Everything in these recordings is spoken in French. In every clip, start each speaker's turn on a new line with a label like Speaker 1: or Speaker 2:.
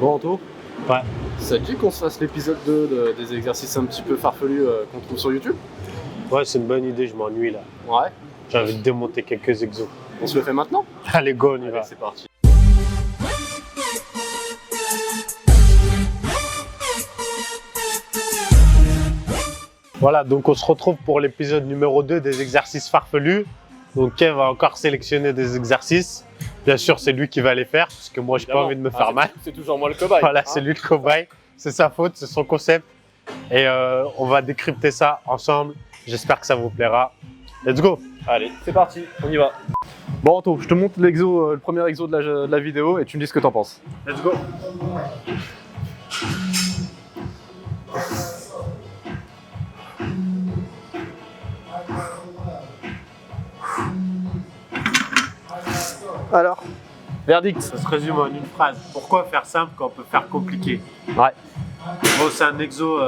Speaker 1: Bon Anto,
Speaker 2: Ouais.
Speaker 1: ça te dit qu'on se fasse l'épisode 2 des exercices un petit peu farfelus qu'on trouve sur YouTube?
Speaker 2: Ouais, c'est une bonne idée, je m'ennuie là.
Speaker 1: Ouais.
Speaker 2: J'ai envie de démonter quelques exos.
Speaker 1: On se le fait maintenant?
Speaker 2: Allez, go, on y
Speaker 1: Allez,
Speaker 2: va.
Speaker 1: c'est parti.
Speaker 2: Voilà, donc on se retrouve pour l'épisode numéro 2 des exercices farfelus. Donc Kev va encore sélectionner des exercices. Bien sûr, c'est lui qui va les faire, parce que moi, j'ai pas envie de me faire mal.
Speaker 1: C'est toujours moi le cobaye.
Speaker 2: Voilà,
Speaker 1: hein.
Speaker 2: c'est lui le cobaye. C'est sa faute, c'est son concept. Et on va décrypter ça ensemble. J'espère que ça vous plaira. Let's go!
Speaker 1: Allez, c'est parti, on y va. Bon Anto, je te montre l'exo, le premier exo de la vidéo et tu me dis ce que t'en penses.
Speaker 2: Let's go!
Speaker 1: Alors, verdict.
Speaker 2: Ça se résume en une phrase. Pourquoi faire simple quand on peut faire compliqué?
Speaker 1: Ouais.
Speaker 2: Bon, c'est un exo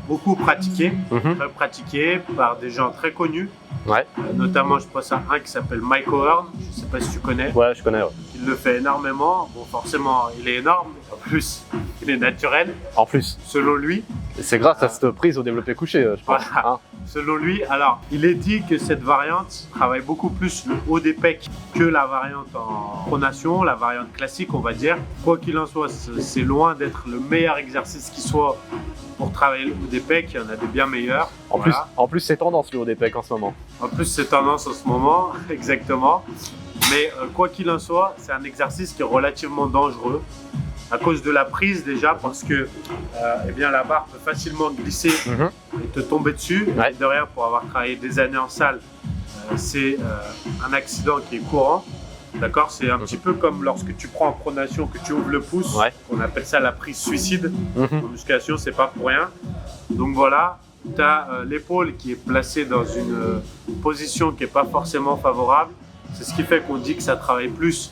Speaker 2: beaucoup pratiqué,
Speaker 1: Mhm.
Speaker 2: très pratiqué par des gens très connus.
Speaker 1: Ouais.
Speaker 2: Notamment, je pense à un qui s'appelle Mike O'Hearn. Je ne sais pas si tu connais.
Speaker 1: Ouais, je connais. Ouais.
Speaker 2: Il le fait énormément. Bon, forcément, il est énorme. En plus, il est naturel,
Speaker 1: En plus,
Speaker 2: selon lui.
Speaker 1: c'est grâce à cette prise au développé couché, je pense.
Speaker 2: Voilà.
Speaker 1: Hein.
Speaker 2: Selon lui, alors, il est dit que cette variante travaille beaucoup plus le haut des pecs que la variante en pronation, la variante classique, on va dire. Quoi qu'il en soit, c'est loin d'être le meilleur exercice qui soit pour travailler le haut des pecs. Il y en a des bien meilleurs.
Speaker 1: En
Speaker 2: Voilà.
Speaker 1: plus, c'est tendance le haut des pecs en ce moment.
Speaker 2: En plus, c'est tendance en ce moment, exactement. Mais quoi qu'il en soit, c'est un exercice qui est relativement dangereux à cause de la prise déjà, parce que eh bien, la barre peut facilement glisser et te tomber dessus.
Speaker 1: Ouais.
Speaker 2: Et de rien, pour avoir travaillé des années en salle, c'est un accident qui est courant. D'accord? C'est un petit peu comme lorsque tu prends en pronation, que tu ouvres le pouce.
Speaker 1: Ouais.
Speaker 2: On appelle ça la prise suicide.
Speaker 1: Mhm.
Speaker 2: En musculation, c'est pas pour rien. Donc voilà, tu as l'épaule qui est placée dans une position qui n'est pas forcément favorable. C'est ce qui fait qu'on dit que ça travaille plus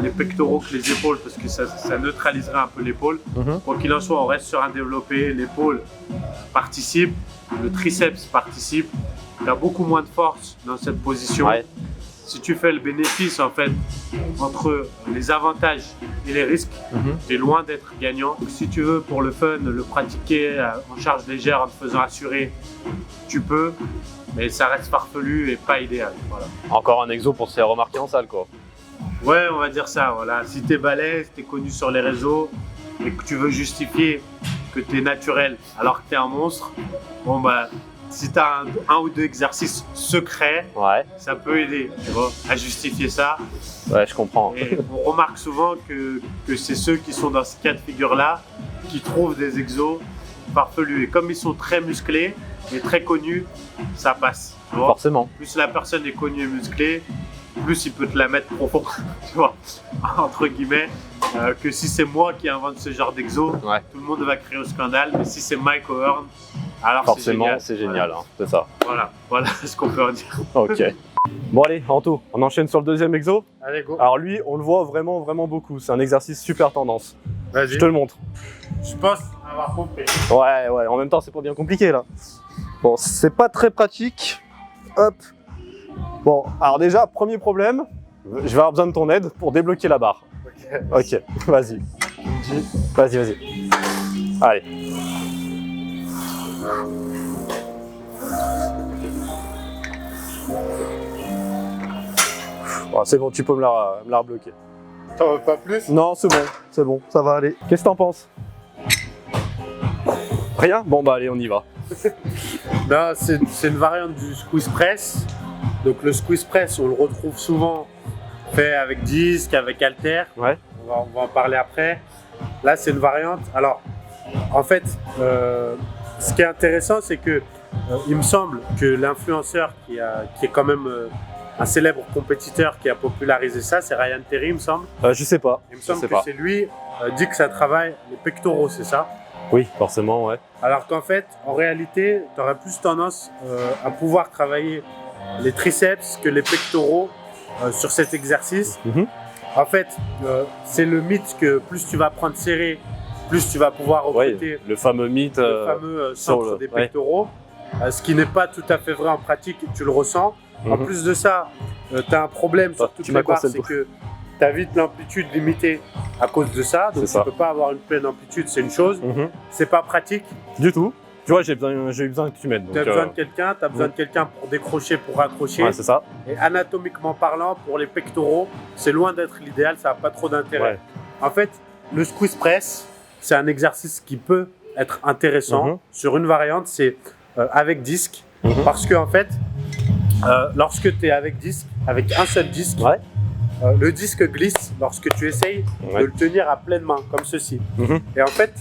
Speaker 2: les pectoraux que les épaules, parce que ça neutraliserait un peu l'épaule.
Speaker 1: Mhm.
Speaker 2: Quoi qu'il en soit, on reste sur un développé, l'épaule participe, le triceps participe. Tu as beaucoup moins de force dans cette position.
Speaker 1: Ouais.
Speaker 2: Si tu fais le bénéfice en fait entre les avantages et les risques,
Speaker 1: Mhm.
Speaker 2: tu es loin d'être gagnant. Donc, si tu veux pour le fun le pratiquer en charge légère en te faisant assurer, tu peux, mais ça reste farfelu et pas idéal. Voilà.
Speaker 1: Encore un exo pour se faire remarquer en salle, quoi.
Speaker 2: Ouais, on va dire ça. Voilà. Si tu es balèze, tu es connu sur les réseaux et que tu veux justifier que tu es naturel alors que tu es un monstre, bon bah si tu as un ou deux exercices secrets,
Speaker 1: Ouais.
Speaker 2: ça peut aider, tu vois, à justifier ça.
Speaker 1: Ouais, je comprends.
Speaker 2: Et on remarque souvent que c'est ceux qui sont dans ce cas de figure-là qui trouvent des exos farfelus. Et comme ils sont très musclés et très connus, ça passe. Tu vois.
Speaker 1: Forcément.
Speaker 2: Plus la personne est connue et musclée, plus il peut te la mettre profond, tu vois, entre guillemets. Que si c'est moi qui invente ce genre d'exo,
Speaker 1: Ouais.
Speaker 2: tout le monde va crier au scandale. Mais si c'est Mike O'Hearn, alors
Speaker 1: Forcément, c'est génial, hein, c'est ça.
Speaker 2: Voilà ce qu'on peut en dire.
Speaker 1: Ok. Bon allez, Anto, on enchaîne sur le deuxième exo.
Speaker 2: Allez, go.
Speaker 1: Alors lui, on le voit vraiment beaucoup. C'est un exercice super tendance.
Speaker 2: Vas-y.
Speaker 1: Je te le montre.
Speaker 2: Je pense avoir compris.
Speaker 1: Ouais, en même temps, c'est pas bien compliqué là. Bon, c'est pas très pratique. Hop. Bon, alors déjà, premier problème, je vais avoir besoin de ton aide pour débloquer la barre. Ok, vas-y. Vas-y. Allez. Bon, c'est bon, tu peux me la rebloquer.
Speaker 2: T'en veux pas plus?
Speaker 1: Non, c'est bon, ça va aller. Qu'est-ce que t'en penses? Rien? Bon bah allez, on y va.
Speaker 2: Non, c'est une variante du squeeze press. Donc le squeeze press, on le retrouve souvent fait avec disque, avec halter.
Speaker 1: Ouais.
Speaker 2: On va en parler après. Là, c'est une variante. Alors, en fait, ce qui est intéressant, c'est que il me semble que l'influenceur qui est quand même un célèbre compétiteur qui a popularisé ça, c'est Ryan Terry, il me semble.
Speaker 1: Je sais pas.
Speaker 2: Il me semble
Speaker 1: Je sais
Speaker 2: que
Speaker 1: pas.
Speaker 2: c'est lui dit que ça travaille les pectoraux, c'est ça?
Speaker 1: Oui, forcément, ouais.
Speaker 2: Alors qu'en fait, en réalité, tu aurais plus tendance à pouvoir travailler les triceps que les pectoraux sur cet exercice.
Speaker 1: Mhm.
Speaker 2: En fait, c'est le mythe que plus tu vas prendre serré, plus tu vas pouvoir recruter
Speaker 1: Ouais, le fameux mythe.
Speaker 2: le fameux centre des pectoraux. Ce qui n'est pas tout à fait vrai en pratique, tu le ressens. En plus de ça, tu as un problème sur toutes
Speaker 1: tu
Speaker 2: les
Speaker 1: m'as
Speaker 2: barres,
Speaker 1: conseillé
Speaker 2: c'est
Speaker 1: le
Speaker 2: que tu as vite l'amplitude limitée à cause de ça. Donc, tu ne peux pas avoir une pleine amplitude, c'est une chose. C'est pas pratique.
Speaker 1: Du tout. Tu vois, j'ai eu besoin que tu m'aides.
Speaker 2: Tu as besoin de quelqu'un, tu as besoin de quelqu'un pour décrocher, pour raccrocher.
Speaker 1: Ouais, c'est ça.
Speaker 2: Et anatomiquement parlant, pour les pectoraux, c'est loin d'être l'idéal, ça n'a pas trop d'intérêt.
Speaker 1: Ouais.
Speaker 2: En fait, le squeeze press, c'est un exercice qui peut être intéressant. Sur une variante, c'est avec disque. Parce que, en fait, lorsque tu es avec disque, avec un seul disque, le disque glisse lorsque tu essayes de le tenir à pleine main, comme ceci. Et en fait,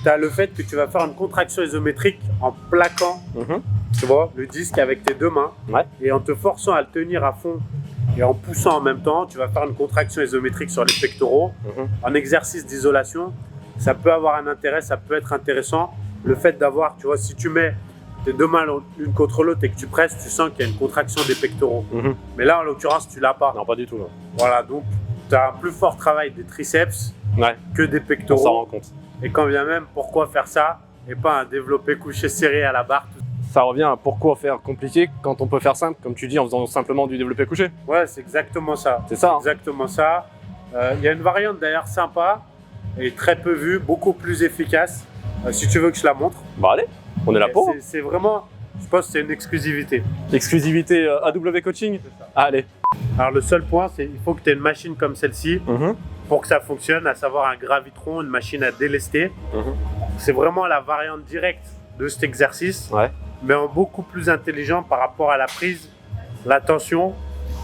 Speaker 2: tu as le fait que tu vas faire une contraction isométrique en plaquant tu vois, le disque avec tes deux mains et en te forçant à le tenir à fond et en poussant en même temps, tu vas faire une contraction isométrique sur les pectoraux. En exercice d'isolation, ça peut avoir un intérêt, ça peut être intéressant. Le fait d'avoir, tu vois, si tu mets tes deux mains l'une contre l'autre et que tu presses, tu sens qu'il y a une contraction des pectoraux. Mais là, en l'occurrence, tu l'as pas.
Speaker 1: Non, pas du tout. Non.
Speaker 2: Voilà, donc tu as un plus fort travail des triceps que des pectoraux.
Speaker 1: On s'en rend compte.
Speaker 2: Et quand bien même, pourquoi faire ça et pas un développé couché serré à la barre.
Speaker 1: Ça revient à pourquoi faire compliqué quand on peut faire simple, comme tu dis, en faisant simplement du développé couché.
Speaker 2: Ouais, c'est exactement ça.
Speaker 1: C'est ça.
Speaker 2: Exactement ça. Il y a une variante d'ailleurs sympa et très peu vue, beaucoup plus efficace. Si tu veux que je la montre.
Speaker 1: Bah allez, on est là pour.
Speaker 2: C'est vraiment, je pense que c'est une exclusivité.
Speaker 1: Exclusivité AW Coaching. Allez.
Speaker 2: Alors le seul point, c'est qu'il faut que tu aies une machine comme celle-ci pour que ça fonctionne, à savoir un gravitron, une machine à délester. C'est vraiment la variante directe de cet exercice, mais en beaucoup plus intelligent par rapport à la prise, la tension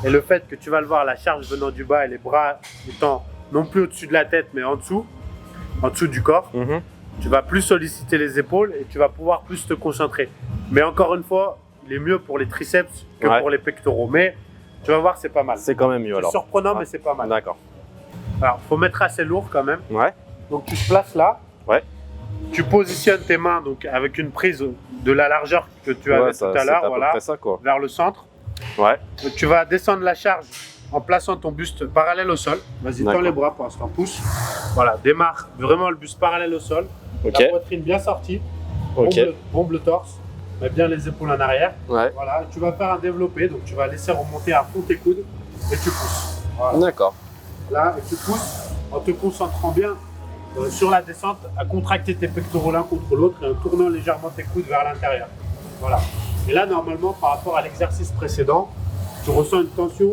Speaker 2: et le fait que tu vas le voir, la charge venant du bas et les bras étant non plus au-dessus de la tête, mais en dessous du corps. Tu vas plus solliciter les épaules et tu vas pouvoir plus te concentrer. Mais encore une fois, il est mieux pour les triceps que pour les pectoraux. Mais tu vas voir, c'est pas mal.
Speaker 1: C'est quand même mieux alors.
Speaker 2: C'est surprenant, mais c'est pas mal.
Speaker 1: D'accord.
Speaker 2: Alors, il faut mettre assez lourd quand même. Donc, tu te places là. Tu positionnes tes mains donc, avec une prise de la largeur que tu avais tout à l'heure, voilà, vers le centre. Donc, tu vas descendre la charge en plaçant ton buste parallèle au sol. Vas-y, tends les bras pour l'instant, pousse. Voilà, démarre vraiment le buste parallèle au sol. La poitrine bien sortie. Bombe le torse. Mets bien les épaules en arrière. Voilà, tu vas faire un développé, donc tu vas laisser remonter à fond tes coudes et tu pousses. Voilà.
Speaker 1: D'accord.
Speaker 2: Là, et tu pousses en te concentrant bien sur la descente, à contracter tes pectoraux l'un contre l'autre et en tournant légèrement tes coudes vers l'intérieur. Voilà. Et là, normalement, par rapport à l'exercice précédent, tu ressens une tension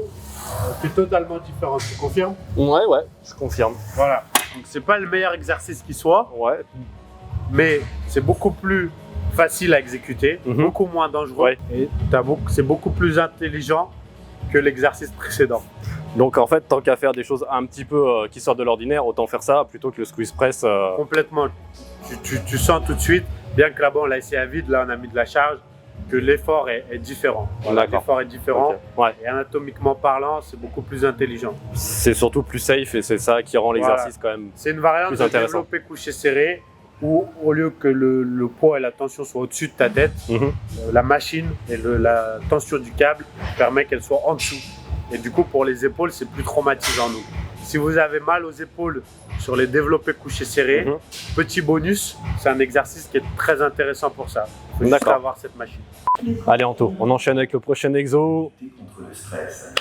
Speaker 2: qui est totalement différente. Tu confirmes?
Speaker 1: Ouais, je confirme.
Speaker 2: Voilà. Donc, c'est pas le meilleur exercice qui soit, mais c'est beaucoup plus facile à exécuter, beaucoup moins dangereux et c'est beaucoup plus intelligent que l'exercice précédent.
Speaker 1: Donc en fait, tant qu'à faire des choses un petit peu qui sortent de l'ordinaire, autant faire ça plutôt que le squeeze press.
Speaker 2: Complètement. Tu sens tout de suite, bien que là-bas on l'a essayé à vide, là on a mis de la charge, que l'effort est différent. Voilà, l'effort est différent et anatomiquement parlant, c'est beaucoup plus intelligent.
Speaker 1: C'est surtout plus safe et c'est ça qui rend l'exercice quand même.
Speaker 2: C'est une variante de développé couché serré où au lieu que le poids et la tension soient au-dessus de ta tête, la machine et la tension du câble permet qu'elle soit en dessous. Et du coup, pour les épaules, c'est plus traumatisant. Donc, si vous avez mal aux épaules sur les développés couchés serrés, petit bonus, c'est un exercice qui est très intéressant pour ça. Il faut juste avoir cette machine.
Speaker 1: Allez Anto, on enchaîne avec le prochain exo.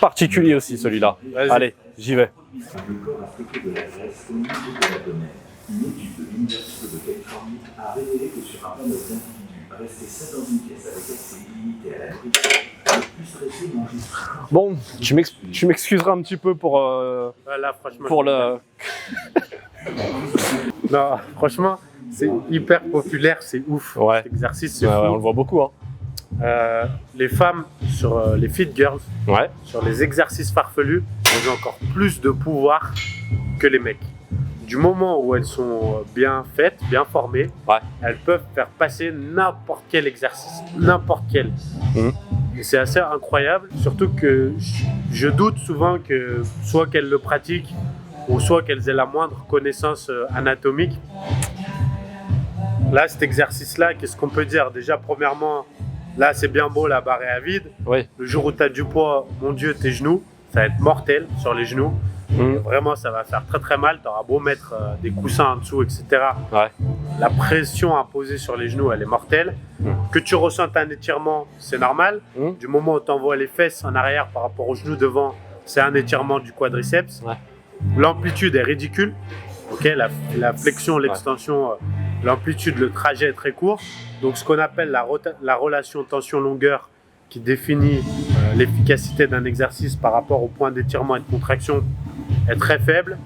Speaker 1: Particulier aussi celui-là. Allez, j'y vais. Une étude de l'Université de Californie a révélé que sur un plan de d'individus restés 7 dans une pièce avec accès illimité à la nourriture, le plus stressé manger. Bon, tu m'excuseras un petit peu pour
Speaker 2: là,
Speaker 1: pour le.
Speaker 2: Non, franchement, c'est hyper populaire, c'est ouf. Cet exercice, c'est fou.
Speaker 1: On le voit beaucoup.
Speaker 2: Les femmes sur les fit girls, sur les exercices farfelus, elles ont encore plus de pouvoir que les mecs. Du moment où elles sont bien faites, bien formées, elles peuvent faire passer n'importe quel exercice, n'importe quel. Et c'est assez incroyable, surtout que je doute souvent que soit qu'elles le pratiquent ou soit qu'elles aient la moindre connaissance anatomique. Là, cet exercice-là, qu'est-ce qu'on peut dire? Déjà, premièrement, là, c'est bien beau, la barre est à vide. Le jour où tu as du poids, mon Dieu, tes genoux, ça va être mortel sur les genoux. Vraiment, ça va faire très très mal. Tu auras beau mettre des coussins en dessous, etc. La pression imposée sur les genoux, elle est mortelle. Que tu ressentes un étirement, c'est normal. Du moment où tu envoies les fesses en arrière par rapport aux genoux devant, c'est un étirement du quadriceps. l'amplitude est ridicule. Okay, la flexion, l'extension, l'amplitude, le trajet est très court. Donc ce qu'on appelle la relation tension-longueur qui définit l'efficacité d'un exercice par rapport au point d'étirement et de contraction est très faible.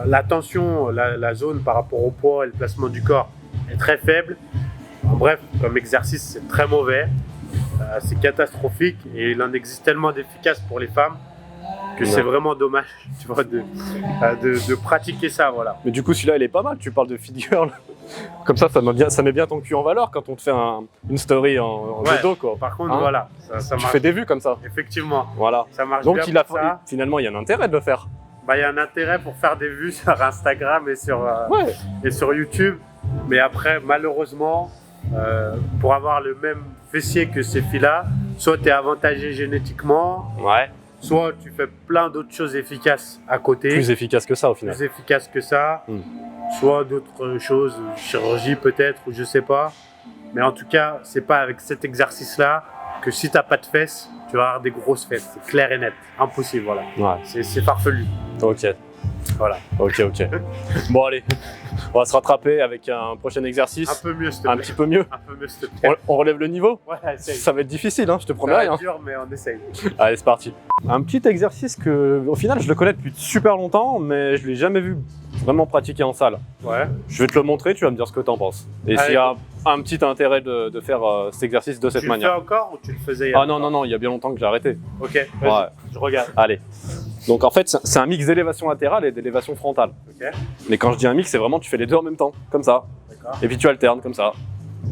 Speaker 2: La tension, la zone par rapport au poids et le placement du corps est très faible. En bref, comme exercice, c'est très mauvais, c'est catastrophique et il en existe tellement d'efficaces pour les femmes que c'est vraiment dommage, tu vois, de pratiquer ça, voilà.
Speaker 1: Mais du coup, celui-là, il est pas mal. Tu parles de fit girl. Comme ça met bien ton cul en valeur quand on te fait une story en dos, quoi.
Speaker 2: Par contre, voilà, ça
Speaker 1: tu
Speaker 2: marche.
Speaker 1: fais des vues comme ça.
Speaker 2: Effectivement.
Speaker 1: Voilà.
Speaker 2: Ça marche
Speaker 1: Donc,
Speaker 2: bien pour ça.
Speaker 1: finalement, il y a un intérêt de le faire.
Speaker 2: Bah, il y a un intérêt pour faire des vues sur Instagram et sur YouTube. Mais après, malheureusement, pour avoir le même fessier que ces filles-là, soit tu es avantagé génétiquement, soit tu fais plein d'autres choses efficaces à côté.
Speaker 1: Plus efficace que ça, au final.
Speaker 2: Plus efficace que ça. Soit d'autres choses, chirurgie peut-être, ou je sais pas. Mais en tout cas, c'est pas avec cet exercice-là que si t'as pas de fesses, tu vas avoir des grosses fesses. C'est clair et net. Impossible, voilà.
Speaker 1: Ouais.
Speaker 2: C'est farfelu.
Speaker 1: Ok.
Speaker 2: Voilà.
Speaker 1: Ok. Bon, allez. On va se rattraper avec un prochain exercice.
Speaker 2: Un peu mieux, s'il te plaît.
Speaker 1: Un petit peu mieux.
Speaker 2: Un peu mieux, s'il te plaît.
Speaker 1: On relève le niveau.
Speaker 2: Ouais, essaye.
Speaker 1: Ça va être difficile, hein, je te promets
Speaker 2: Ça
Speaker 1: rien.
Speaker 2: va être dur, mais on essaye.
Speaker 1: Allez, c'est parti. Un petit exercice que, au final, je le connais depuis super longtemps, mais je l'ai jamais vu vraiment pratiquer en salle.
Speaker 2: Ouais.
Speaker 1: Je vais te le montrer, tu vas me dire ce que t'en penses. Et s'il y a un petit intérêt de faire cet exercice de cette manière.
Speaker 2: Tu le fais encore ou tu le faisais il y a longtemps?
Speaker 1: Non, il y a bien longtemps que j'ai arrêté.
Speaker 2: Ok, vas-y,
Speaker 1: Ouais.
Speaker 2: je regarde.
Speaker 1: Allez. Donc en fait, c'est un mix d'élévation latérale et d'élévation frontale.
Speaker 2: Ok,
Speaker 1: Mais quand je dis un mix, c'est vraiment tu fais les deux en même temps, comme ça.
Speaker 2: d'accord.
Speaker 1: Et puis tu alternes, comme ça.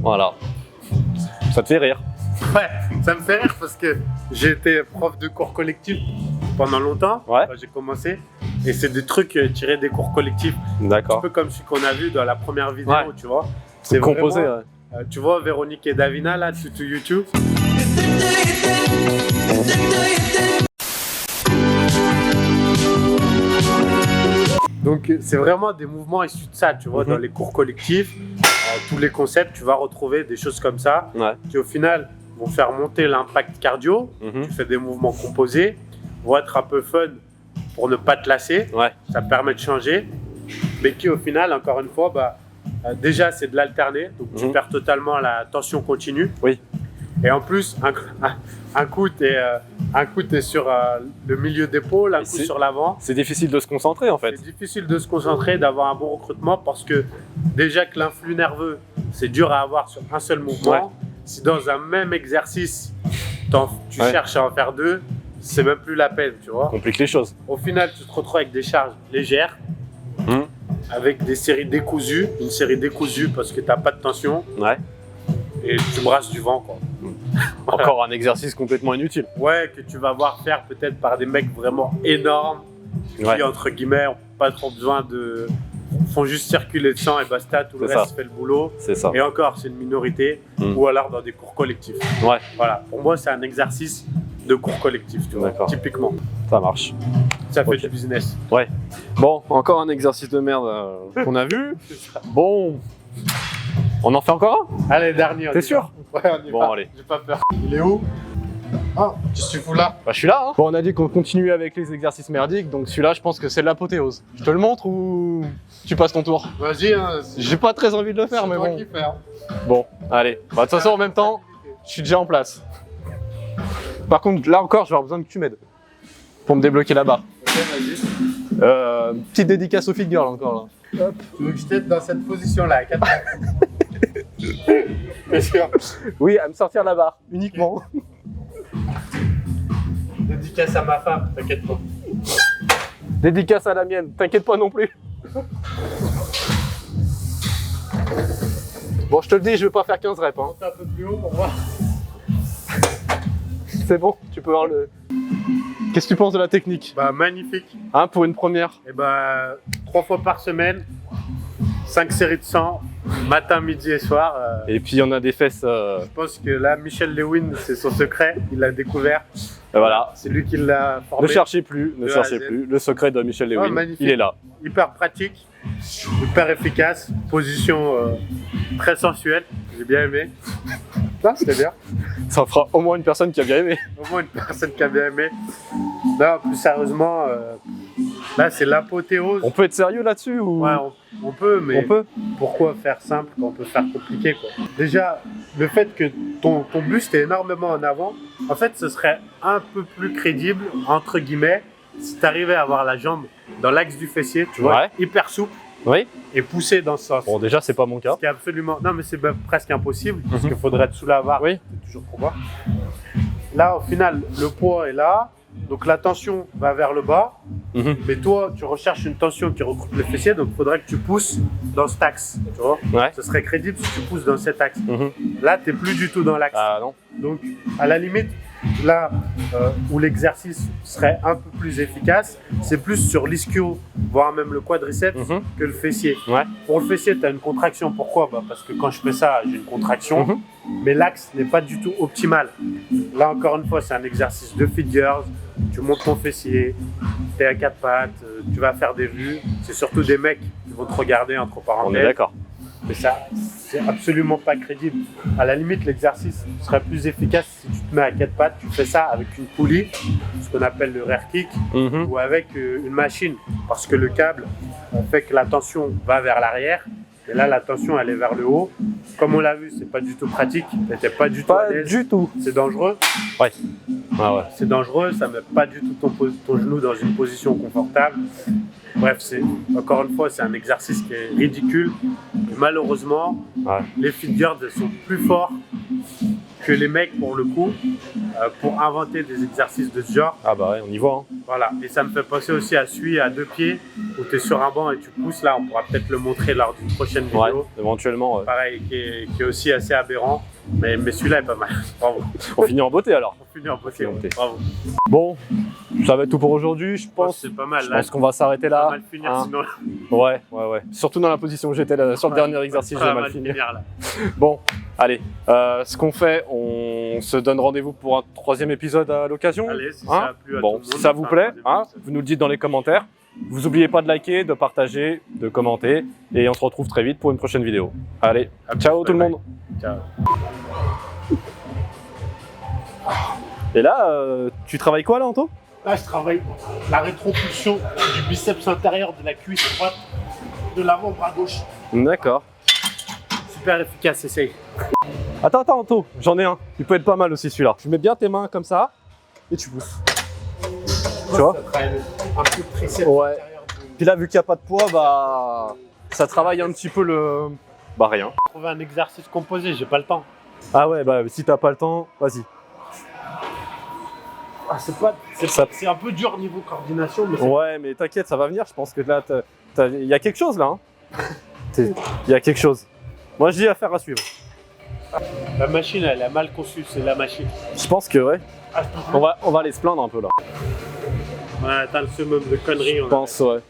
Speaker 1: Voilà. Ça te fait rire.
Speaker 2: Ouais, ça me fait rire parce que j'ai été prof de cours collectifs pendant longtemps,
Speaker 1: Ouais.
Speaker 2: quand j'ai commencé. Et c'est des trucs tirés des cours collectifs. Un
Speaker 1: D'accord.
Speaker 2: peu comme celui qu'on a vu dans la première vidéo,
Speaker 1: Ouais.
Speaker 2: tu vois.
Speaker 1: C'est composé,
Speaker 2: vraiment,
Speaker 1: ouais.
Speaker 2: tu vois Véronique et Davina là, sur YouTube. Donc c'est vraiment des mouvements issus de ça, tu vois, dans les cours collectifs, tous les concepts, tu vas retrouver des choses comme ça,
Speaker 1: Ouais.
Speaker 2: qui au final vont faire monter l'impact cardio.
Speaker 1: Mhm.
Speaker 2: Tu fais des mouvements composés, vont être un peu fun pour ne pas te lasser,
Speaker 1: Ouais.
Speaker 2: ça permet de changer, mais qui au final, encore une fois, déjà c'est de l'alterner, donc tu perds totalement la tension continue.
Speaker 1: Oui.
Speaker 2: Et en plus, un coup t'es sur le milieu d'épaule, un coup sur l'avant.
Speaker 1: C'est difficile de se concentrer en fait.
Speaker 2: C'est difficile de se concentrer, d'avoir un bon recrutement parce que déjà que l'influx nerveux, c'est dur à avoir sur un seul mouvement.
Speaker 1: Ouais.
Speaker 2: Si dans un même exercice, tu
Speaker 1: Ouais.
Speaker 2: cherches à en faire deux, c'est même plus la peine, tu vois.
Speaker 1: Complique les choses.
Speaker 2: Au final, tu te retrouves avec des charges légères, avec des séries décousues, une série décousue parce que tu n'as pas de tension
Speaker 1: Ouais.
Speaker 2: et tu brasses du vent, quoi.
Speaker 1: Encore un exercice complètement inutile.
Speaker 2: Ouais, que tu vas voir faire peut-être par des mecs vraiment énormes qui,
Speaker 1: Ouais.
Speaker 2: entre guillemets, n'ont pas trop besoin de... font juste circuler le sang et basta, tout le
Speaker 1: C'est
Speaker 2: reste
Speaker 1: ça.
Speaker 2: fait le boulot.
Speaker 1: C'est ça.
Speaker 2: Et encore, c'est une minorité, ou alors dans des cours collectifs.
Speaker 1: Ouais.
Speaker 2: Voilà, pour moi, c'est un exercice de cours collectif, tu vois,
Speaker 1: D'accord.
Speaker 2: typiquement.
Speaker 1: Ça marche.
Speaker 2: Ça fait
Speaker 1: Ok.
Speaker 2: du business.
Speaker 1: Ouais. Bon, encore un exercice de merde qu'on a vu. Bon. On en fait encore un?
Speaker 2: Allez, dernier. on
Speaker 1: T'es
Speaker 2: y
Speaker 1: sûr?
Speaker 2: va. Ouais, on y
Speaker 1: Bon,
Speaker 2: va.
Speaker 1: allez.
Speaker 2: J'ai pas peur. Il est où? Ah, qu'est-ce que tu fous là?
Speaker 1: Bah, je suis là. Hein. Bon, on a dit qu'on continuait avec les exercices merdiques, donc celui-là, je pense que c'est l'apothéose. Je te le montre ou tu passes ton tour?
Speaker 2: Vas-y, hein,
Speaker 1: J'ai pas très envie de le faire, mais
Speaker 2: toi
Speaker 1: bon.
Speaker 2: qui fais. Hein.
Speaker 1: Bon, allez. Bah, de toute façon, en même temps, je suis déjà en place. Par contre, là encore, je vais avoir besoin que tu m'aides pour me débloquer la barre.
Speaker 2: Ok, vas-y.
Speaker 1: Petite dédicace au fit girl encore là. Hop.
Speaker 2: Tu veux que je t'aide dans cette position-là, à 4 Bien sûr.
Speaker 1: Oui, à me sortir la barre, uniquement.
Speaker 2: Dédicace à ma femme, t'inquiète pas.
Speaker 1: Dédicace à la mienne, t'inquiète pas non plus. Bon, je te le dis, je vais pas faire 15 reps. Hein.
Speaker 2: Monte un peu plus haut pour voir.
Speaker 1: C'est bon, tu peux voir le... Qu'est-ce que tu penses de la technique?
Speaker 2: Bah, magnifique.
Speaker 1: Hein, pour une première?
Speaker 2: Et bah, 3 fois par semaine, 5 séries de 100, matin, midi et soir.
Speaker 1: Et puis on a des fesses...
Speaker 2: Je pense que là, Michel Lewin, c'est son secret. Il l'a découvert.
Speaker 1: Voilà.
Speaker 2: C'est lui qui l'a formé.
Speaker 1: Ne cherchez plus, ne
Speaker 2: De A à
Speaker 1: cherchez
Speaker 2: Z.
Speaker 1: plus. Le secret de Michel Lewin,
Speaker 2: magnifique.
Speaker 1: il est là.
Speaker 2: Hyper pratique, hyper efficace. Position très sensuelle. J'ai bien aimé. Ça, c'était bien.
Speaker 1: Ça fera au moins une personne qui a bien aimé.
Speaker 2: Au moins une personne qui a bien aimé. Non, plus sérieusement, Là, c'est l'apothéose.
Speaker 1: On peut être sérieux là-dessus ou...
Speaker 2: Ouais, on peut, mais
Speaker 1: On peut.
Speaker 2: pourquoi faire simple quand on peut faire compliqué, quoi. Déjà, le fait que ton buste est énormément en avant, en fait, ce serait un peu plus crédible, entre guillemets, si tu arrivais à avoir la jambe dans l'axe du fessier, tu vois,
Speaker 1: Ouais.
Speaker 2: hyper souple,
Speaker 1: Oui.
Speaker 2: et pousser dans ce sens.
Speaker 1: Bon, déjà, c'est pas mon cas.
Speaker 2: Ce qui est absolument... Non, mais c'est même presque impossible, parce qu'il faudrait être sous la barre,
Speaker 1: Oui.
Speaker 2: c'est toujours trop bas. Là, au final, le poids est là, donc la tension va vers le bas,
Speaker 1: Mhm.
Speaker 2: mais toi, tu recherches une tension qui recoupe le fessier, donc il faudrait que tu pousses dans cet axe, tu vois.
Speaker 1: Ouais.
Speaker 2: Ce serait crédible si tu pousses dans cet axe.
Speaker 1: Mhm.
Speaker 2: Là, tu n'es plus du tout dans l'axe.
Speaker 1: Ah non.
Speaker 2: Donc, à la limite, là où l'exercice serait un peu plus efficace, c'est plus sur l'ischio, voire même le quadriceps,
Speaker 1: Mhm.
Speaker 2: que le fessier.
Speaker 1: Ouais.
Speaker 2: Pour le fessier, tu as une contraction. Pourquoi? Parce que quand je fais ça, j'ai une contraction,
Speaker 1: Mhm.
Speaker 2: mais l'axe n'est pas du tout optimal. Là, encore une fois, c'est un exercice de figures. Tu montes ton fessier, tu es à quatre pattes, tu vas faire des vues. C'est surtout des mecs qui vont te regarder, entre
Speaker 1: On est
Speaker 2: parenthèses.
Speaker 1: d'accord.
Speaker 2: Mais ça, c'est absolument pas crédible. À la limite, l'exercice serait plus efficace si tu te mets à quatre pattes, tu fais ça avec une poulie, ce qu'on appelle le rear kick,
Speaker 1: Mhm.
Speaker 2: ou avec une machine, parce que le câble fait que la tension va vers l'arrière, et là, la tension, elle est vers le haut. Comme on l'a vu, c'est pas du tout pratique, t'étais pas du tout à
Speaker 1: Pas
Speaker 2: l'aise,
Speaker 1: du tout.
Speaker 2: c'est dangereux.
Speaker 1: Ouais. Ah ouais.
Speaker 2: C'est dangereux, ça met pas du tout ton genou dans une position confortable. Bref, encore une fois, c'est un exercice qui est ridicule. Et malheureusement,
Speaker 1: Ouais.
Speaker 2: les figures sont plus forts que les mecs, pour le coup, pour inventer des exercices de ce genre.
Speaker 1: Ah bah ouais, on y voit. Hein.
Speaker 2: Voilà. Et ça me fait penser aussi à celui à deux pieds, où tu es sur un banc et tu pousses. Là, on pourra peut-être le montrer lors d'une prochaine vidéo.
Speaker 1: Ouais, éventuellement.
Speaker 2: Pareil, qui est aussi assez aberrant. Mais celui-là est pas mal. Bravo.
Speaker 1: On finit en beauté alors.
Speaker 2: On finit en beauté.
Speaker 1: En beauté.
Speaker 2: Bravo.
Speaker 1: Bon, ça va être tout pour aujourd'hui, je pense.
Speaker 2: C'est pas mal.
Speaker 1: Je
Speaker 2: Là,
Speaker 1: pense qu'on va s'arrêter
Speaker 2: on va
Speaker 1: là.
Speaker 2: mal finir,
Speaker 1: Hein.
Speaker 2: sinon.
Speaker 1: Ouais, ouais, ouais. Surtout dans la position où j'étais là, sur le dernier exercice,
Speaker 2: On va
Speaker 1: j'ai mal fini.
Speaker 2: finir, là.
Speaker 1: Bon, allez. Ce qu'on fait, on se donne rendez-vous pour un 3e épisode à l'occasion.
Speaker 2: Allez, si
Speaker 1: Hein.
Speaker 2: ça a plu à
Speaker 1: Bon,
Speaker 2: tout le
Speaker 1: si
Speaker 2: monde,
Speaker 1: ça
Speaker 2: on
Speaker 1: vous
Speaker 2: fera un
Speaker 1: plaît,
Speaker 2: troisième
Speaker 1: hein,
Speaker 2: épisode.
Speaker 1: vous nous le dites dans les commentaires. Vous n'oubliez pas de liker, de partager, de commenter. Et on se retrouve très vite pour une prochaine vidéo. Allez,
Speaker 2: À plus,
Speaker 1: ciao tout le
Speaker 2: bye
Speaker 1: monde.
Speaker 2: Ciao.
Speaker 1: Et là, tu travailles quoi là, Anto?
Speaker 2: Là, je travaille la rétropulsion du biceps intérieur de la cuisse droite de l'avant-bras gauche.
Speaker 1: D'accord.
Speaker 2: Super efficace, essaye.
Speaker 1: Attends, Anto, j'en ai un. Il peut être pas mal aussi celui-là. Tu mets bien tes mains comme ça et tu pousses. Tu vois?
Speaker 2: Ça travaille un peu le triceps
Speaker 1: Ouais.
Speaker 2: intérieur de...
Speaker 1: Puis là, vu qu'il n'y a pas de poids, bah, ça travaille un petit peu le... Bah rien.
Speaker 2: Trouver un exercice composé, j'ai pas le temps.
Speaker 1: Ah ouais, bah si t'as pas le temps, vas-y.
Speaker 2: Ah, c'est un peu dur niveau coordination, mais
Speaker 1: Ouais, mais t'inquiète, ça va venir. Je pense que là, il y a quelque chose là. Hein. Il y a quelque chose. Moi, je dis affaire à suivre.
Speaker 2: la machine, elle est mal conçue, c'est la machine.
Speaker 1: Je pense que ouais.
Speaker 2: Ah,
Speaker 1: On va aller se plaindre un peu là.
Speaker 2: ouais, t'as le summum de conneries.
Speaker 1: Je pense, ouais.